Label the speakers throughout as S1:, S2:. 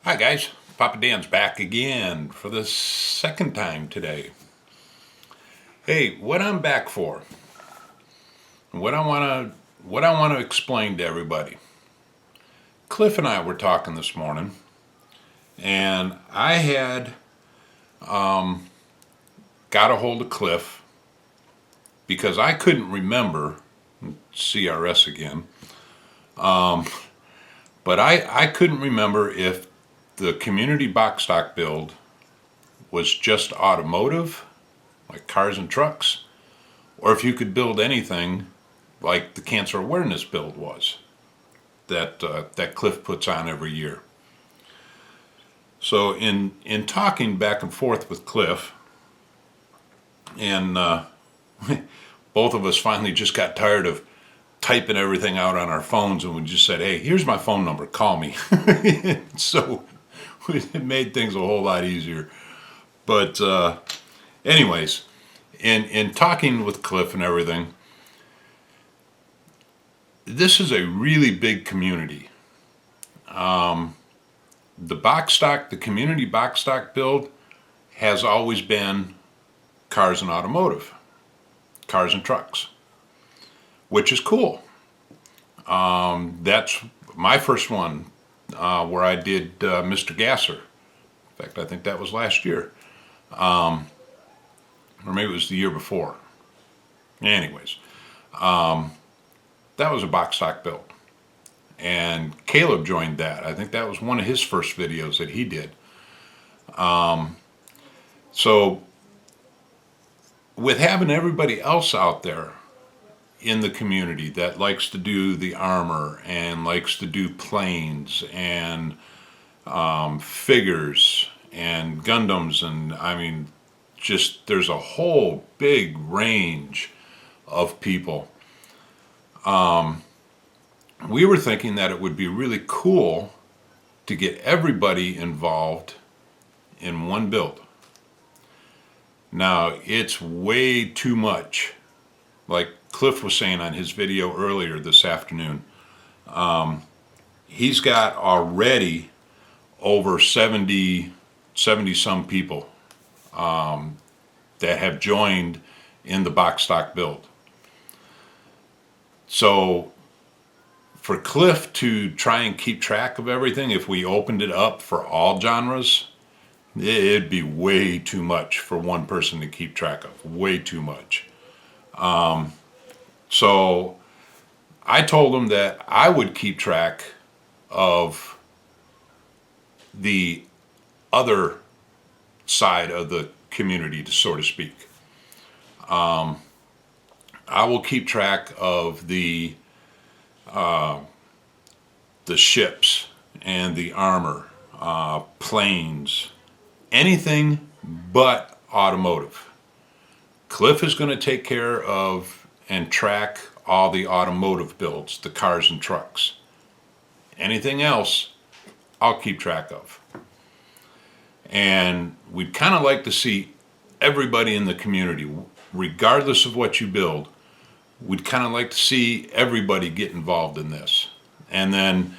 S1: Hi guys, Papa Dan's back again for the second time today. Hey, what I'm back for, what I want to explain to everybody. Cliff and I were talking this morning, and I had got a hold of Cliff because I couldn't remember CRS again, but I couldn't remember if the community box stock build was just automotive, like cars and trucks, or if you could build anything like the cancer awareness build was that Cliff puts on every year. So in talking back and forth with Cliff, and both of us finally just got tired of typing everything out on our phones, and we just said, "Hey, here's my phone number. Call me." So it made things a whole lot easier. But anyways, in talking with Cliff and everything, this is a really big community. The community box stock build has always been cars and automotive, cars and trucks, which is cool. That's my first one where I did Mr. Gasser. In fact, I think that was last year. Or maybe it was the year before. Anyways, that was a box stock build. And Caleb joined that. I think that was one of his first videos that he did. So with having everybody else out there in the community that likes to do the armor and likes to do planes and figures and Gundams, and I mean, just there's a whole big range of people. We were thinking that it would be really cool to get everybody involved in one build. Now, it's way too much. Like Cliff was saying on his video earlier this afternoon, he's got already over 70 some people that have joined in the box stock build. So for Cliff to try and keep track of everything, if we opened it up for all genres, it'd be way too much for one person to keep track of. Way too much. So I told him that I would keep track of the other side of the community, so to speak. I will keep track of the ships and the armor, planes, anything but automotive. Cliff is going to take care of and track all the automotive builds, the cars and trucks. Anything else, I'll keep track of. And we'd kind of like to see everybody in the community, regardless of what you build, we'd kind of like to see everybody get involved in this. And then,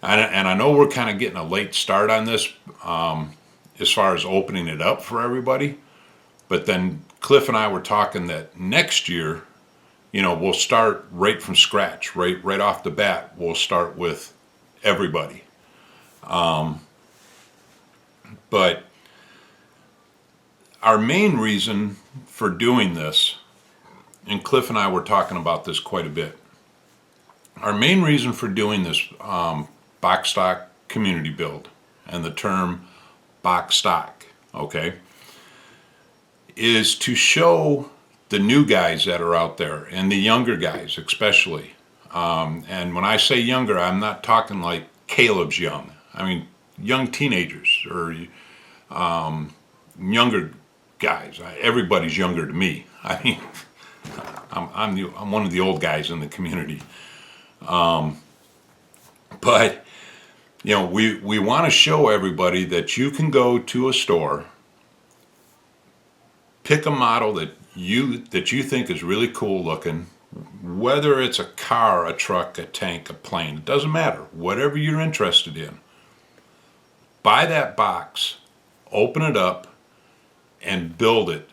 S1: and I know we're kind of getting a late start on this as far as opening it up for everybody, but then Cliff and I were talking that next year, we'll start right from scratch, right off the bat. We'll start with everybody. But our main reason for doing this, and Cliff and I were talking about this quite a bit, our main reason for doing this box stock community build, and the term box stock, okay, is to show the new guys that are out there, and the younger guys especially. And when I say younger, I'm not talking like Caleb's young. I mean young teenagers or younger guys. Everybody's younger to me. I mean, I'm one of the old guys in the community. But we want to show everybody that you can go to a store, pick a model that you think is really cool looking, whether it's a car, a truck, a tank, a plane, it doesn't matter. Whatever you're interested in, buy that box, open it up, and build it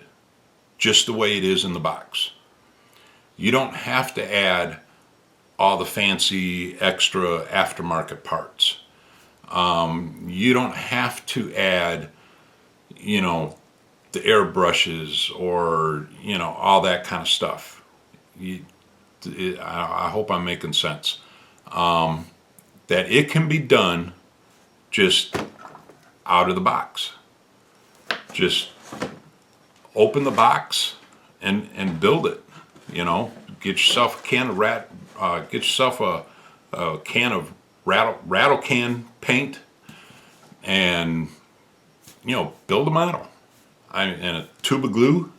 S1: just the way it is in the box. You don't have to add all the fancy extra aftermarket parts. You don't have to add, the airbrushes or, all that kind of stuff. I hope I'm making sense. That it can be done just out of the box. Just open the box and build it. Get yourself a can of rattle can paint, and build a model. And a tube of glue,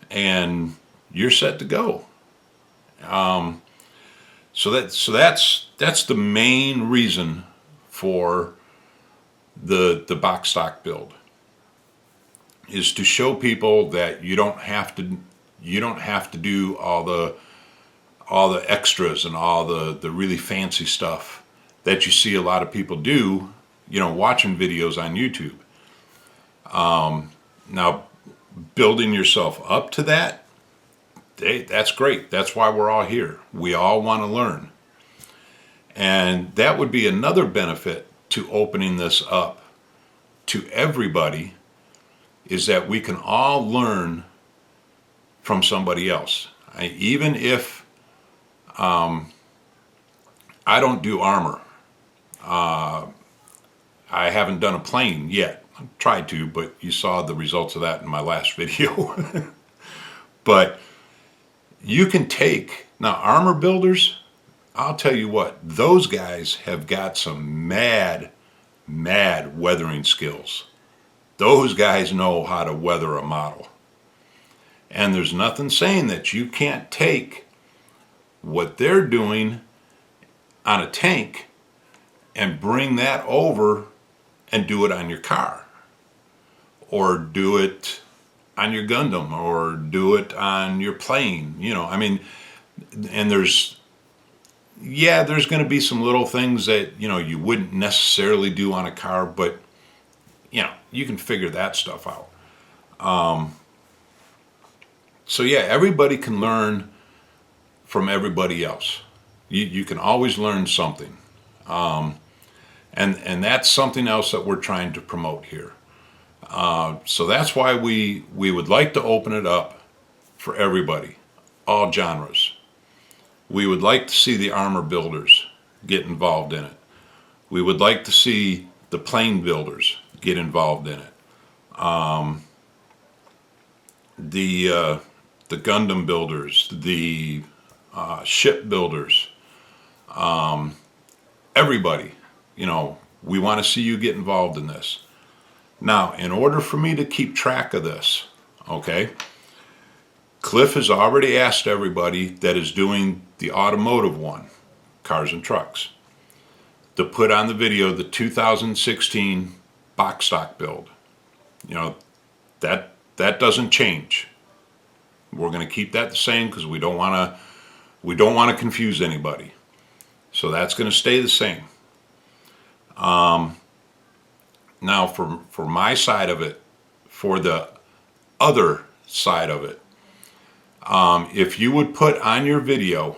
S1: and you're set to go. So that's the main reason for the box stock build, is to show people that you don't have to do all the extras and all the really fancy stuff that you see a lot of people do, watching videos on YouTube. Now, building yourself up to that, that's great. That's why we're all here. We all want to learn. And that would be another benefit to opening this up to everybody, is that we can all learn from somebody else. Even if I don't do armor, I haven't done a plane yet. I tried to, but you saw the results of that in my last video. But you can take, now armor builders, I'll tell you what, those guys have got some mad weathering skills. Those guys know how to weather a model. And there's nothing saying that you can't take what they're doing on a tank and bring that over and do it on your car, or do it on your Gundam, or do it on your plane. And there's going to be some little things that you wouldn't necessarily do on a car, but you can figure that stuff out. So yeah, everybody can learn from everybody else. You can always learn something. And that's something else that we're trying to promote here. So that's why we would like to open it up for everybody, all genres. We would like to see the armor builders get involved in it. We would like to see the plane builders get involved in it. The Gundam builders, the ship builders, everybody. We want to see you get involved in this. Now, in order for me to keep track of this, okay, Cliff has already asked everybody that is doing the automotive one, cars and trucks, to put on the video the 2016 box stock build. That doesn't change. We're going to keep that the same because we don't want to confuse anybody. So that's going to stay the same. Now for my side of it, for the other side of it, if you would put on your video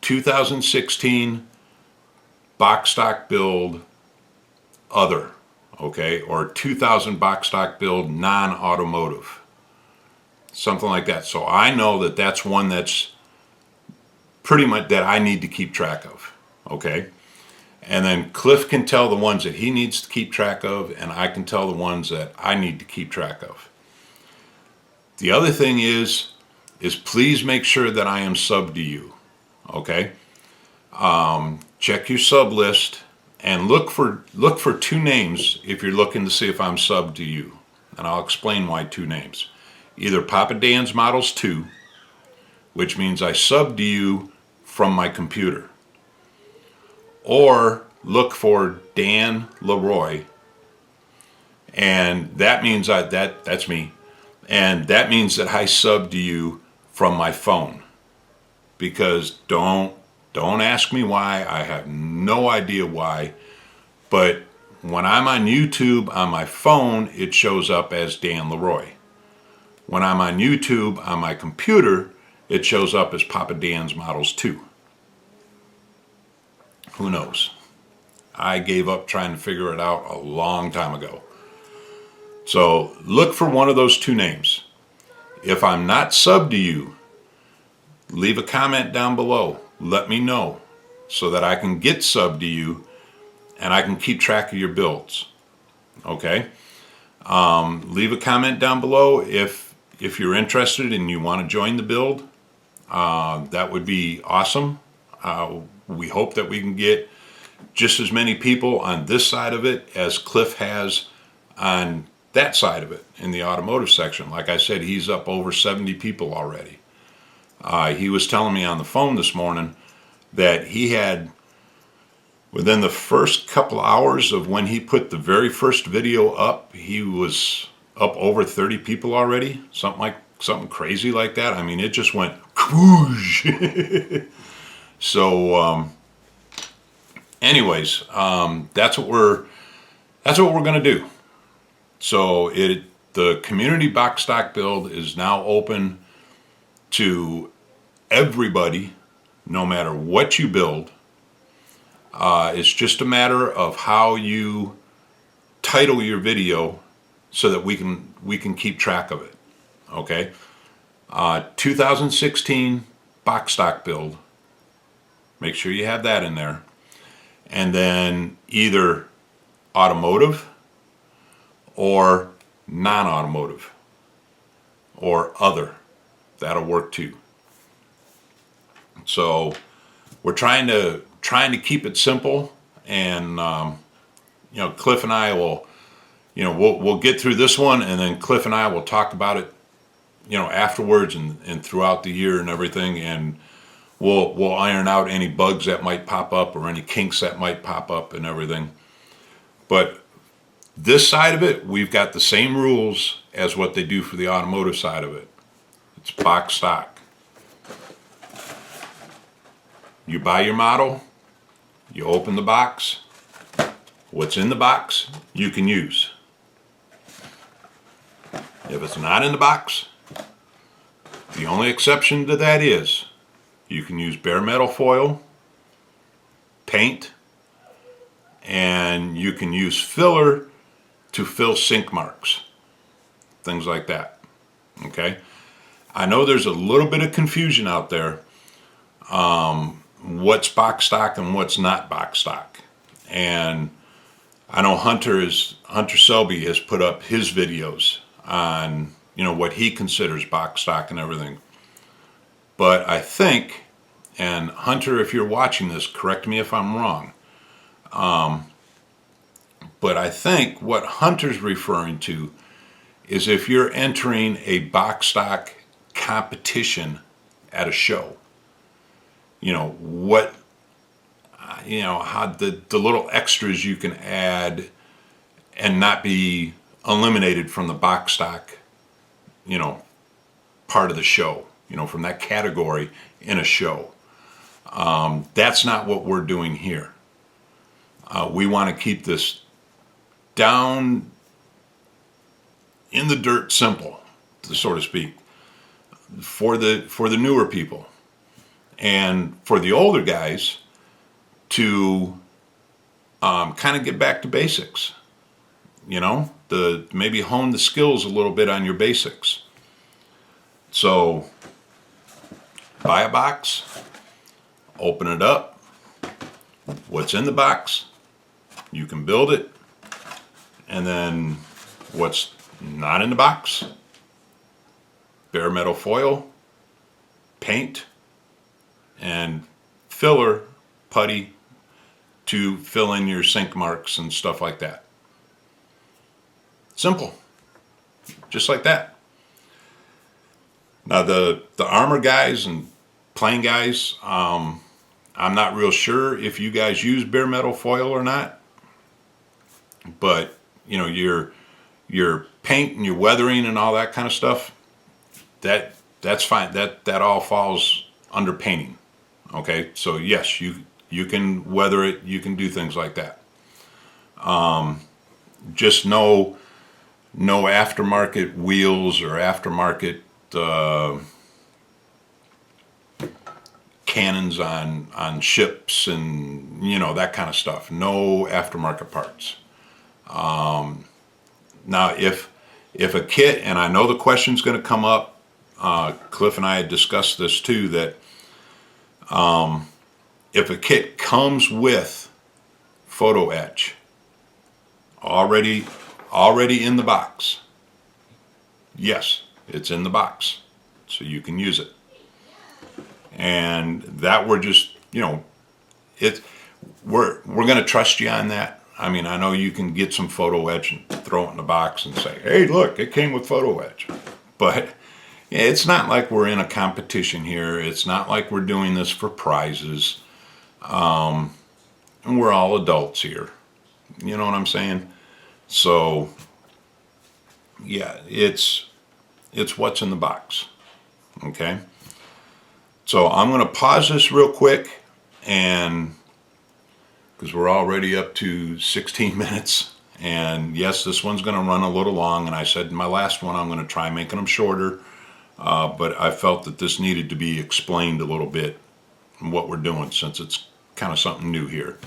S1: 2016 box stock build other, okay, or 2000 box stock build non-automotive, something like that. So I know that that's one that's pretty much that I need to keep track of, okay? And then Cliff can tell the ones that he needs to keep track of, and I can tell the ones that I need to keep track of. The other thing is please make sure that I am subbed to you, okay? Check your sub list and look for two names if you're looking to see if I'm subbed to you. And I'll explain why two names. Either Papadansmodels2, which means I subbed to you from my computer, or look for Dan Leroy, and that means that's me, and that means that I subbed to you from my phone. Because don't ask me why, I have no idea why, but When I'm on YouTube on my phone, it shows up as Dan Leroy. When I'm on YouTube on my computer, it shows up as Papadansmodels2. Who knows? I gave up trying to figure it out a long time ago. So look for one of those two names. If I'm not subbed to you, leave a comment down below. Let me know so that I can get subbed to you and I can keep track of your builds. Okay? Leave a comment down below if you're interested and you want to join the build. That would be awesome. We hope that we can get just as many people on this side of it as Cliff has on that side of it in the automotive section. Like I said, he's up over 70 people already. He was telling me on the phone this morning that he had, within the first couple hours of when he put the very first video up, he was up over 30 people already. Something crazy like that. I mean, it just went whoosh. So, anyways, that's what we're gonna do. So the community box stock build is now open to everybody, no matter what you build. It's just a matter of how you title your video so that we can keep track of it. Okay, 2016 box stock build. Make sure you have that in there, and then either automotive or non-automotive or other. That'll work too. So we're trying to keep it simple, and Cliff and I will, we'll get through this one, and then Cliff and I will talk about it, afterwards and throughout the year and everything, and we'll iron out any bugs that might pop up or any kinks that might pop up and everything. But this side of it, we've got the same rules as what they do for the automotive side of it. It's box stock. You buy your model, you open the box. What's in the box, you can use. If it's not in the box, the only exception to that is you can use bare metal foil, paint, and you can use filler to fill sink marks, things like that. Okay? I know there's a little bit of confusion out there. What's box stock and what's not box stock. And I know Hunter Selby has put up his videos on, what he considers box stock and everything. But I think, and Hunter, if you're watching this, correct me if I'm wrong, but I think what Hunter's referring to is if you're entering a box stock competition at a show, how the little extras you can add and not be eliminated from the box stock, part of the show, from that category in a show. That's not what we're doing here. We want to keep this down in the dirt simple, so to speak, for the newer people. And for the older guys to kind of get back to basics, maybe hone the skills a little bit on your basics. So buy a box, open it up. What's in the box, you can build it. And then what's not in the box, bare metal foil, paint, and filler putty to fill in your sink marks and stuff like that. Simple. Just like that. Now the armor guys and plane guys, I'm not real sure if you guys use bare metal foil or not. But, your paint and your weathering and all that kind of stuff, that's fine. That all falls under painting. Okay, so yes, you can weather it, you can do things like that. Just no aftermarket wheels or aftermarket cannons on ships and that kind of stuff. No aftermarket parts. Now, if a kit, and I know the question's going to come up, Cliff and I had discussed this too, that if a kit comes with photo etch already in the box, yes, it's in the box, so you can use it. And that we're just, we're going to trust you on that. I mean, I know you can get some photo etch and throw it in the box and say, hey, look, it came with photo etch. But it's not like we're in a competition here. It's not like we're doing this for prizes. And we're all adults here. You know what I'm saying? So, yeah, it's what's in the box. Okay? So I'm going to pause this real quick, and because we're already up to 16 minutes. And yes, this one's going to run a little long. And I said in my last one, I'm going to try making them shorter. But I felt that this needed to be explained a little bit, what we're doing, since it's kind of something new here.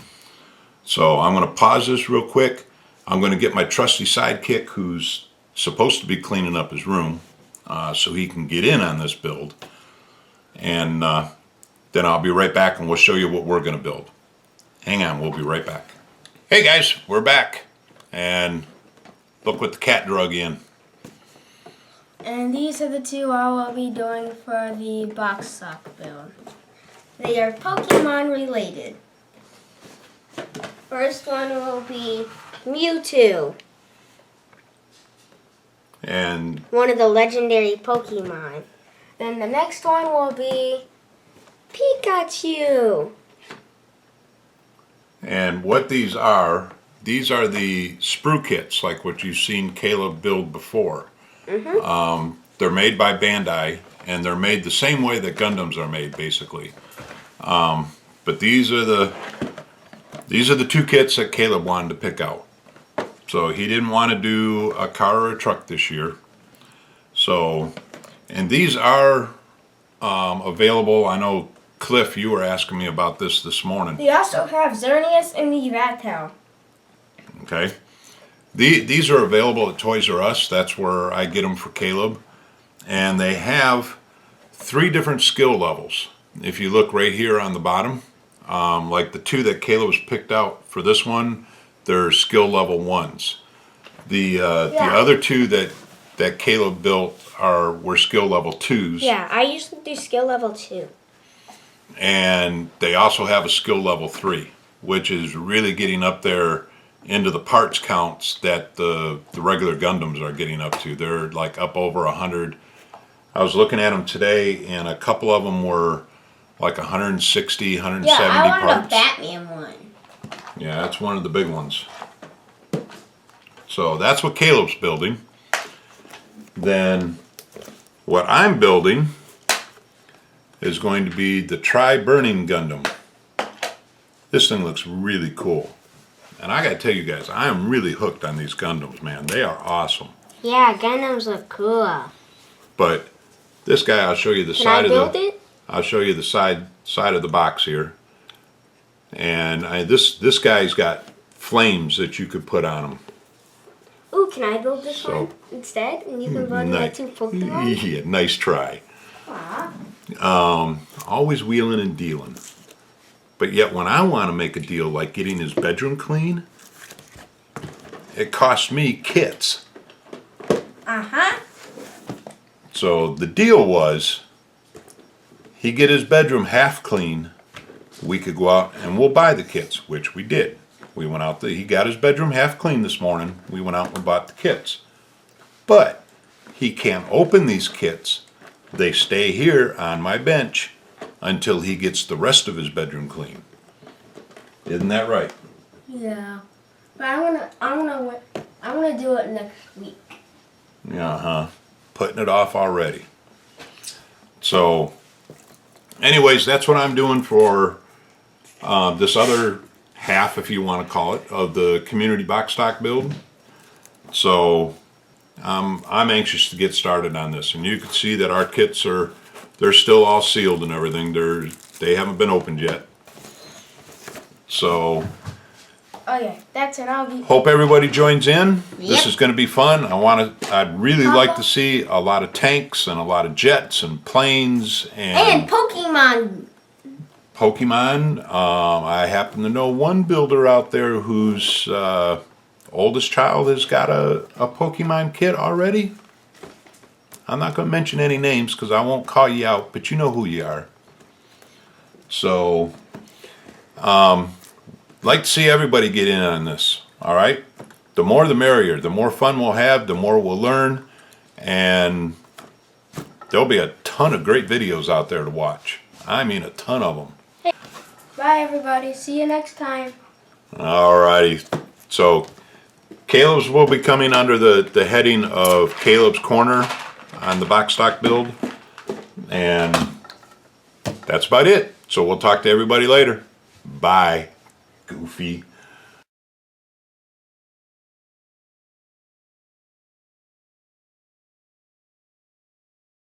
S1: So I'm going to pause this real quick. I'm going to get my trusty sidekick, who's supposed to be cleaning up his room, so he can get in on this build. And then I'll be right back, and we'll show you what we're going to build. Hang on, we'll be right back. Hey guys, we're back. And look what the cat drug in.
S2: And these are the two I will be doing for the box stock build. They are Pokemon related. First one will be Mewtwo.
S1: And
S2: one of the legendary Pokemon. Then the next one will be Pikachu.
S1: And what these are the sprue kits, like what you've seen Caleb build before. Mm-hmm. They're made by Bandai, and they're made the same way that Gundams are made, basically. But these are the two kits that Caleb wanted to pick out. So he didn't want to do a car or a truck this year. So, and these are available. I know, Cliff, you were asking me about this morning.
S2: They also have Xerneas and the Yveltal.
S1: Okay. These are available at Toys R Us. That's where I get them for Caleb. And they have 3 different skill levels. If you look right here on the bottom, like the 2 that Caleb's picked out for this one, they're skill level 1s. The other 2 that Caleb built were skill level 2s.
S2: Yeah, I usually do skill level 2.
S1: And they also have a skill level 3, which is really getting up there into the parts counts that the regular Gundams are getting up to. They're like up over 100. I was looking at them today, and a couple of them were like 160, 170 parts.
S2: Yeah, I wanted a Batman one.
S1: Yeah, that's one of the big ones. So that's what Caleb's building. Then what I'm building is going to be the Tri-Burning Gundam. This thing looks really cool. And I gotta tell you guys, I am really hooked on these Gundams, man. They are awesome.
S2: Yeah, Gundams look cool.
S1: But this guy, I'll show you the
S2: side of the.
S1: I'll show you the side of the box here. And this guy's got flames that you could put on him.
S2: Ooh, can I build this one instead? And you can run my 2 Pokemon?
S1: Yeah, nice try.
S2: Aww.
S1: Always wheeling and dealing. But yet when I want to make a deal like getting his bedroom clean, it costs me kits.
S2: Uh-huh.
S1: So the deal was, he get his bedroom half clean, we could go out and we'll buy the kits, which we did. We went out he got his bedroom half clean this morning. We went out and bought the kits. But he can't open these kits. They stay here on my bench until he gets the rest of his bedroom clean. Isn't that right?
S2: Yeah. But I wanna do it next week.
S1: Putting it off already. So anyways, that's what I'm doing for this other half, if you want to call it, of the community box stock build. So I'm anxious to get started on this, and you can see that our kits they're still all sealed and everything. They haven't been opened yet. So
S2: Okay, that's it. I'll be.
S1: hope everybody joins in. This
S2: Yep.
S1: is going to be fun. I'd really like to see a lot of tanks and a lot of jets and planes
S2: And Pokemon.
S1: Pokemon. I happen to know one builder out there whose oldest child has got a Pokemon kit already. I'm not going to mention any names because I won't call you out, but you know who you are. So, like to see everybody get in on this. All right, the more the merrier. The more fun we'll have, the more we'll learn, and there'll be a ton of great videos out there to watch. I mean, a ton of them.
S2: Bye, everybody. See you next time.
S1: Alrighty, so Caleb's will be coming under the heading of Caleb's Corner on the box stock build, and that's about it. So we'll talk to everybody later. Bye, Goofy.